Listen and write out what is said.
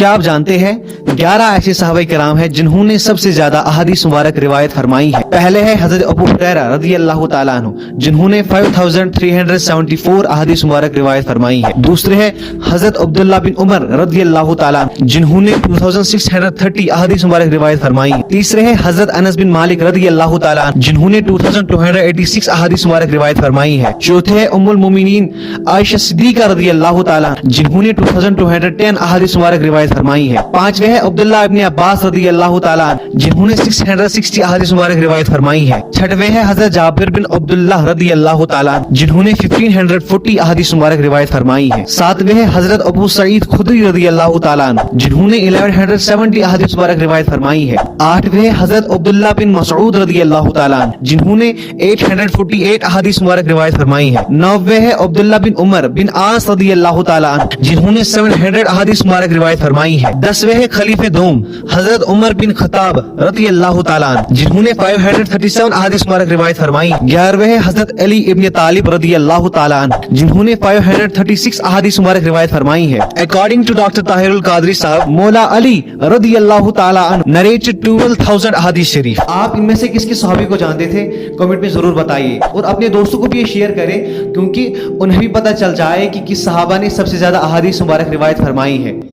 کیا آپ جانتے ہیں 11 ایسے صحابہ کرام ہیں جنہوں نے سب سے زیادہ احادیث مبارک روایت فرمائی ہے؟ پہلے ہے حضرت ابو ہریرہ رضی اللہ تعالیٰ عنہ جنہوں نے 5374 احادیث مبارک روایت فرمائی ہے۔ دوسرے ہے حضرت عبداللہ بن عمر رضی اللہ تعالیٰ عنہ جنہوں نے 2630 احادیث مبارک روایت فرمائی ہے۔ تیسرے ہے حضرت انس بن مالک رضی اللہ تعالیٰ عنہ جنہوں نے 2286 احادیث مبارک روایت فرمائی ہے۔ چوتھے ہے ام المومنین عائشہ صدیقہ رضی اللہ تعالیٰ عنہ جنہوں نے 2210 احادیث مبارک روایت فرمائی ہے۔ پانچویں ہے عبداللہ ابن عباس رضی اللہ تعالیٰ عنہ جنہوں نے 660 احادیث مبارک روایت فرمائی ہے۔ چھٹویں ہے حضرت جابر بن عبداللہ رضی اللہ تعالیٰ عنہ جنہوں نے 1540 احادیث مبارک روایت فرمائی ہے۔ ساتویں ہے حضرت ابو سعید خدری رضی اللہ تعالیٰ عنہ جنہوں نے 1170 احادیث مبارک روایت فرمائی ہے۔ آٹھویں حضرت عبداللہ بن مسعود رضی اللہ تعالیٰ عنہ جنہوں نے 848 احادیث مبارک روایت فرمائی ہے۔ نویں ہے عبداللہ بن عمر بن عاص رضی اللہ تعالیٰ عنہ جنہوں نے 700 احادیث مبارک روایت فرمائی ہے۔ دسویں ہے خلیفہ دوم حضرت عمر بن خطاب رضی اللہ تعالیٰ عنہ جنہوں نے 537 احادیث مبارک روایت فرمائی۔ گیارہویں ہے حضرت علی ابن طالب رضی اللہ تعالیٰ عنہ جنہوں نے 536 احادیث مبارک روایت فرمائی ہے۔ According to Dr. Tahir al-Qadri صاحب، مولا علی رضی اللہ تعالیٰ عنہ narrated 12,000 احادیث شریف۔ آپ ان میں سے کس کس صحابی کو جانتے تھے؟ کمنٹ میں ضرور بتائیے اور اپنے دوستوں کو بھی یہ شیئر کریں کیونکہ انہیں بھی پتہ چل جائے کہ کس صحابہ نے سب سے زیادہ احادیث مبارک روایت فرمائی ہے۔